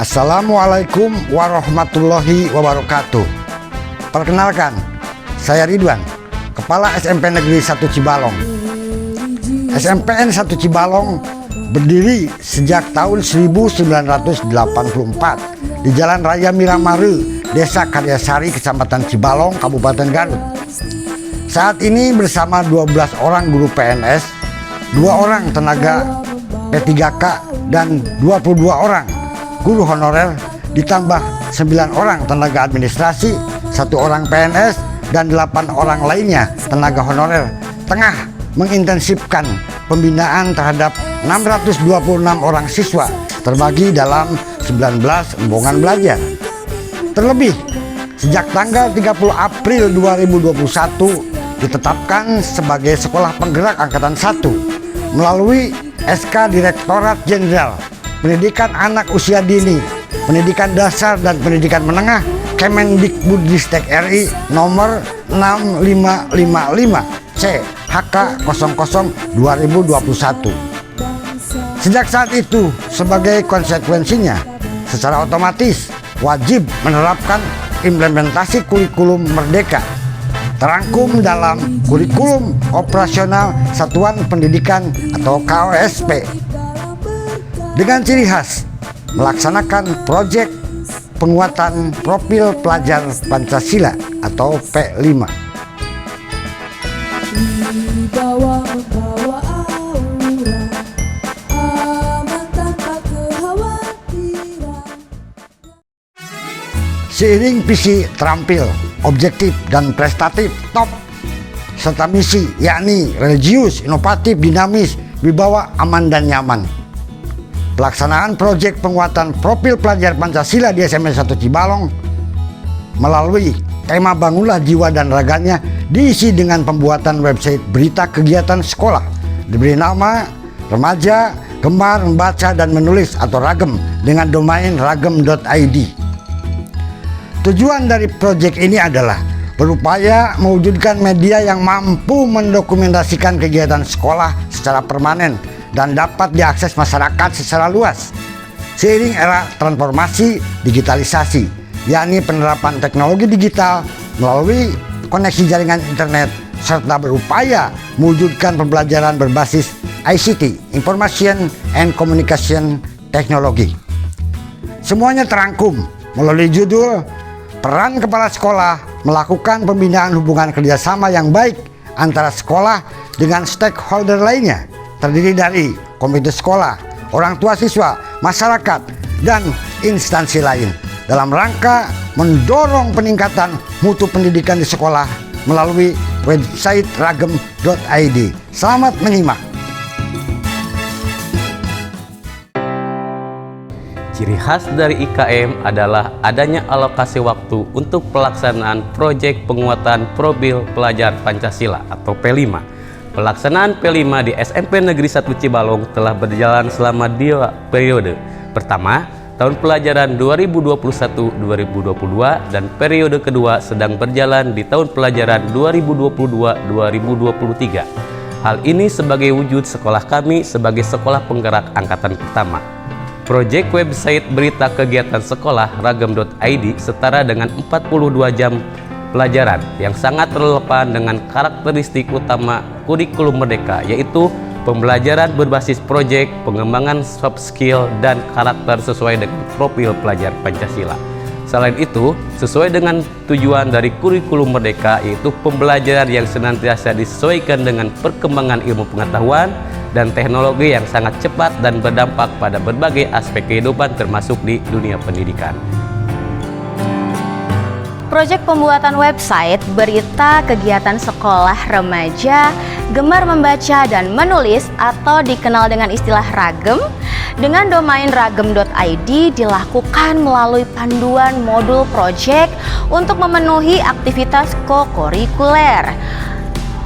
Assalamualaikum warahmatullahi wabarakatuh. Perkenalkan, saya Ridwan, Kepala SMP Negeri 1 Cibalong. SMPN 1 Cibalong berdiri sejak tahun 1984 di Jalan Raya Miramare, Desa Karyasari, Kecamatan Cibalong, Kabupaten Garut. Saat ini bersama 12 orang guru PNS, 2 orang tenaga P3K, dan 22 orang guru honorer, ditambah 9 orang tenaga administrasi, 1 orang PNS, dan 8 orang lainnya tenaga honorer, tengah mengintensifkan pembinaan terhadap 626 orang siswa terbagi dalam 19 rombongan belajar. Terlebih, sejak tanggal 30 April 2021 ditetapkan sebagai Sekolah Penggerak Angkatan 1 melalui SK Direktorat Jenderal Pendidikan Anak Usia Dini, Pendidikan Dasar dan Pendidikan Menengah, Kemendikbudristek RI nomor 6555 C HK 00 2021. Sejak saat itu, sebagai konsekuensinya, secara otomatis wajib menerapkan implementasi kurikulum merdeka terangkum dalam Kurikulum Operasional Satuan Pendidikan atau KOSP, dengan ciri khas melaksanakan proyek penguatan profil pelajar Pancasila atau P5. Seiring visi terampil, objektif, dan prestatif top, serta misi yakni religius, inovatif, dinamis, wibawa, aman, dan nyaman, pelaksanaan proyek penguatan profil pelajar Pancasila di SMP 1 Cibalong melalui tema Bangunlah Jiwa dan Raganya diisi dengan pembuatan website berita kegiatan sekolah diberi nama Remaja Gemar Membaca dan Menulis atau Ragem dengan domain ragem.id. Tujuan dari proyek ini adalah berupaya mewujudkan media yang mampu mendokumentasikan kegiatan sekolah secara permanen dan dapat diakses masyarakat secara luas seiring era transformasi digitalisasi, yakni penerapan teknologi digital melalui koneksi jaringan internet, serta berupaya mewujudkan pembelajaran berbasis ICT, Information and Communication Technology. Semuanya terangkum melalui judul Peran Kepala Sekolah melakukan pembinaan hubungan kerjasama yang baik antara sekolah dengan stakeholder lainnya, terdiri dari komite sekolah, orang tua siswa, masyarakat, dan instansi lain dalam rangka mendorong peningkatan mutu pendidikan di sekolah melalui website ragem.id. Selamat menyimak. Ciri khas dari IKM adalah adanya alokasi waktu untuk pelaksanaan proyek penguatan profil pelajar Pancasila atau P5. Pelaksanaan P5 di SMP Negeri 1 Cibalong telah berjalan selama 2 periode. Pertama, tahun pelajaran 2021-2022, dan periode kedua sedang berjalan di tahun pelajaran 2022-2023. Hal ini sebagai wujud sekolah kami sebagai sekolah penggerak angkatan pertama. Proyek website berita kegiatan sekolah ragem.id setara dengan 42 jam pelajaran yang sangat relevan dengan karakteristik utama kurikulum merdeka, yaitu pembelajaran berbasis proyek, pengembangan soft skill, dan karakter sesuai dengan profil pelajar Pancasila. Selain itu, sesuai dengan tujuan dari kurikulum merdeka, yaitu pembelajaran yang senantiasa disesuaikan dengan perkembangan ilmu pengetahuan dan teknologi yang sangat cepat dan berdampak pada berbagai aspek kehidupan termasuk di dunia pendidikan. Proyek pembuatan website berita kegiatan sekolah remaja gemar membaca dan menulis atau dikenal dengan istilah Ragem dengan domain ragem.id dilakukan melalui panduan modul proyek untuk memenuhi aktivitas kokurikuler.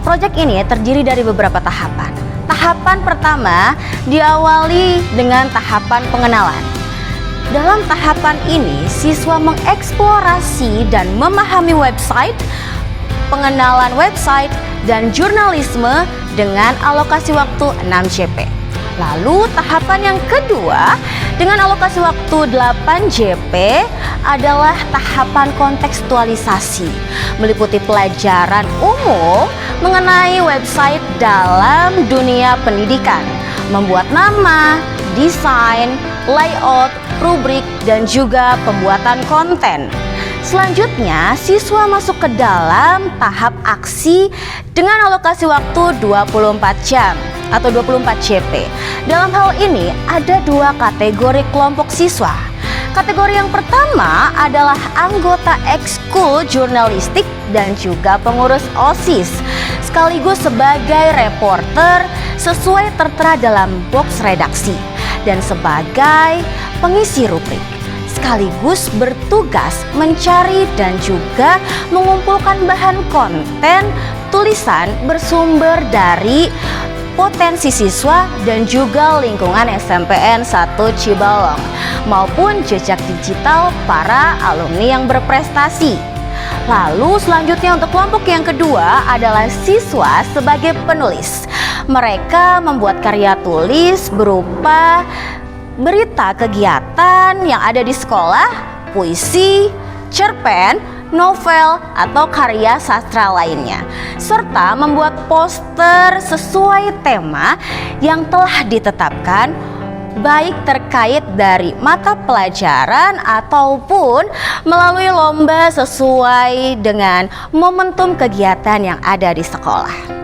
Proyek ini terdiri dari beberapa tahapan. Tahapan pertama diawali dengan tahapan pengenalan. Dalam tahapan ini, siswa mengeksplorasi dan memahami website, pengenalan website, dan jurnalisme dengan alokasi waktu 6 CP. Lalu tahapan yang kedua dengan alokasi waktu 8 JP adalah tahapan kontekstualisasi, meliputi pelajaran umum mengenai website dalam dunia pendidikan, membuat nama, desain, layout, rubrik, dan juga pembuatan konten. Selanjutnya, siswa masuk ke dalam tahap aksi dengan alokasi waktu 24 jam atau 24 JP. Dalam hal ini ada 2 kategori kelompok siswa. Kategori yang pertama adalah anggota ekskul jurnalistik dan juga pengurus OSIS, sekaligus sebagai reporter sesuai tertera dalam box redaksi dan sebagai pengisi rubrik, sekaligus bertugas mencari dan juga mengumpulkan bahan konten tulisan bersumber dari potensi siswa dan juga lingkungan SMPN 1 Cibalong maupun jejak digital para alumni yang berprestasi. Lalu selanjutnya untuk kelompok yang kedua adalah siswa sebagai penulis. Mereka membuat karya tulis berupa berita kegiatan yang ada di sekolah, puisi, cerpen, novel, atau karya sastra lainnya, serta membuat poster sesuai tema yang telah ditetapkan, baik terkait dari mata pelajaran ataupun melalui lomba sesuai dengan momentum kegiatan yang ada di sekolah.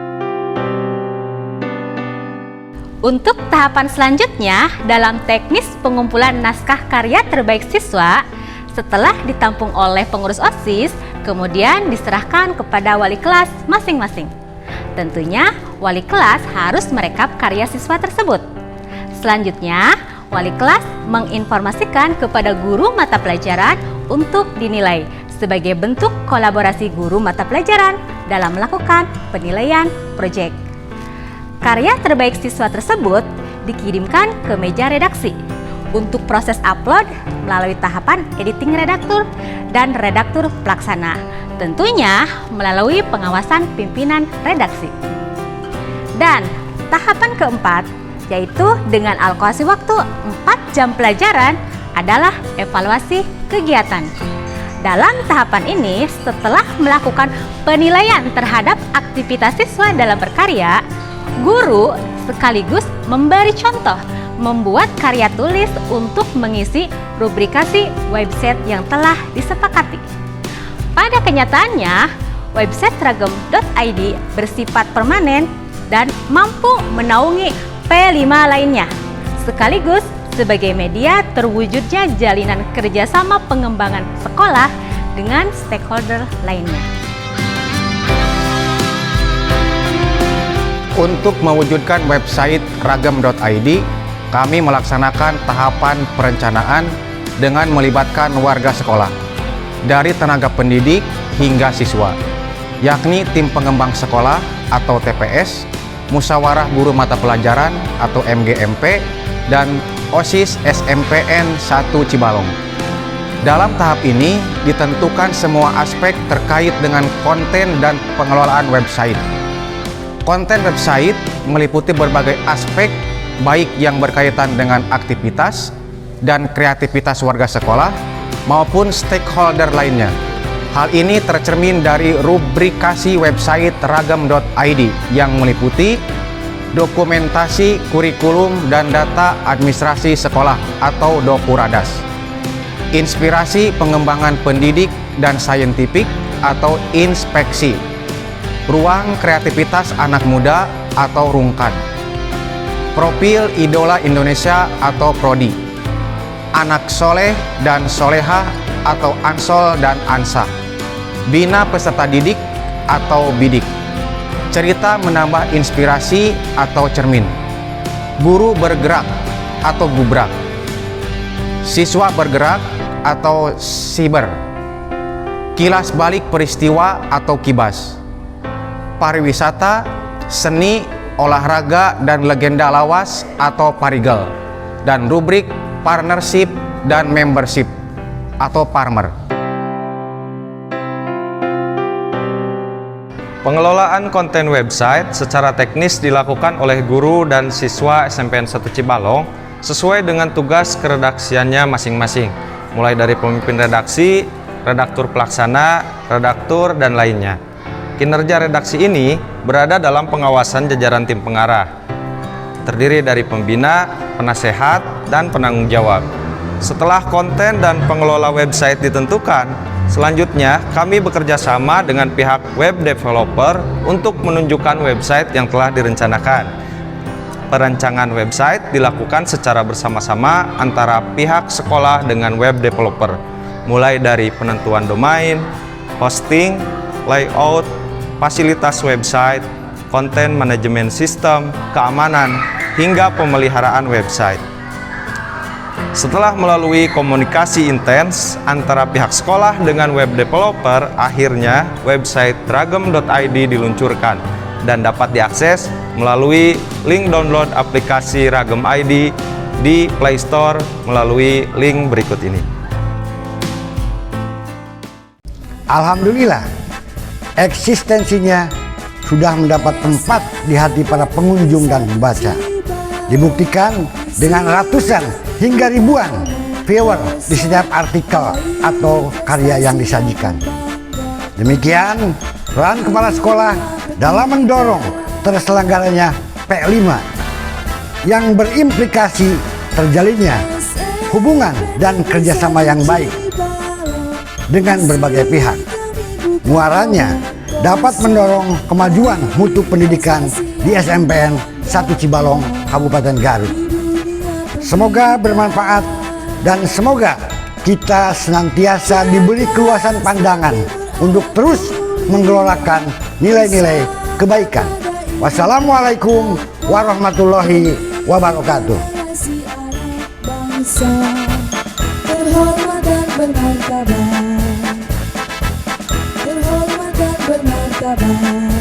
Untuk tahapan selanjutnya dalam teknis pengumpulan naskah karya terbaik siswa, setelah ditampung oleh pengurus OSIS, kemudian diserahkan kepada wali kelas masing-masing. Tentunya wali kelas harus merekap karya siswa tersebut. Selanjutnya, wali kelas menginformasikan kepada guru mata pelajaran untuk dinilai sebagai bentuk kolaborasi guru mata pelajaran dalam melakukan penilaian proyek. Karya terbaik siswa tersebut dikirimkan ke meja redaksi untuk proses upload melalui tahapan editing redaktur dan redaktur pelaksana, tentunya melalui pengawasan pimpinan redaksi. Dan tahapan keempat, yaitu dengan alokasi waktu 4 jam pelajaran, adalah evaluasi kegiatan. Dalam tahapan ini, setelah melakukan penilaian terhadap aktivitas siswa dalam berkarya, guru sekaligus memberi contoh membuat karya tulis untuk mengisi rubrikasi website yang telah disepakati. Pada kenyataannya, website ragam.id bersifat permanen dan mampu menaungi P5 lainnya, sekaligus sebagai media terwujudnya jalinan kerjasama pengembangan sekolah dengan stakeholder lainnya. Untuk mewujudkan website ragam.id, kami melaksanakan tahapan perencanaan dengan melibatkan warga sekolah, dari tenaga pendidik hingga siswa, yakni tim pengembang sekolah atau TPS, musyawarah guru mata pelajaran atau MGMP, dan OSIS SMPN 1 Cibalong. Dalam tahap ini ditentukan semua aspek terkait dengan konten dan pengelolaan website. Konten website meliputi berbagai aspek, baik yang berkaitan dengan aktivitas dan kreativitas warga sekolah maupun stakeholder lainnya. Hal ini tercermin dari rubrikasi website ragam.id yang meliputi dokumentasi kurikulum dan data administrasi sekolah atau Dokuradas, inspirasi pengembangan pendidik dan saintifik atau inspeksi, ruang kreativitas anak muda atau Rungkan, profil idola Indonesia atau Prodi, anak soleh dan soleha atau Ansol dan Ansah, bina peserta didik atau bidik, cerita menambah inspirasi atau cermin, guru bergerak atau gubrak, siswa bergerak atau siber, kilas balik peristiwa atau kibas, pariwisata, seni, olahraga, dan legenda lawas atau parigal, dan rubrik partnership dan membership atau farmer. Pengelolaan konten website secara teknis dilakukan oleh guru dan siswa SMPN 1 Cibalong sesuai dengan tugas keredaksiannya masing-masing, mulai dari pemimpin redaksi, redaktur pelaksana, redaktur, dan lainnya. Kinerja redaksi ini berada dalam pengawasan jajaran tim pengarah, terdiri dari pembina, penasehat, dan penanggung jawab. Setelah konten dan pengelola website ditentukan, selanjutnya kami bekerja sama dengan pihak web developer untuk menunjukkan website yang telah direncanakan. Perancangan website dilakukan secara bersama-sama antara pihak sekolah dengan web developer, mulai dari penentuan domain, hosting, layout, fasilitas website, konten manajemen sistem, keamanan, hingga pemeliharaan website. Setelah melalui komunikasi intens antara pihak sekolah dengan web developer, akhirnya website ragam.id diluncurkan dan dapat diakses melalui link download aplikasi Ragam ID di Play Store melalui link berikut ini. Alhamdulillah, eksistensinya sudah mendapat tempat di hati para pengunjung dan pembaca. Dibuktikan dengan ratusan hingga ribuan viewer di setiap artikel atau karya yang disajikan. Demikian peran kepala sekolah dalam mendorong terselenggaranya P5 yang berimplikasi terjalinnya hubungan dan kerjasama yang baik dengan berbagai pihak. Muaranya dapat mendorong kemajuan mutu pendidikan di SMPN 1 Cibalong, Kabupaten Garut. Semoga bermanfaat dan semoga kita senantiasa diberi keluasan pandangan untuk terus menggelorakan nilai-nilai kebaikan. Wassalamualaikum warahmatullahi wabarakatuh. Terhormat dan bermartabat, terhormat dan bermartabat.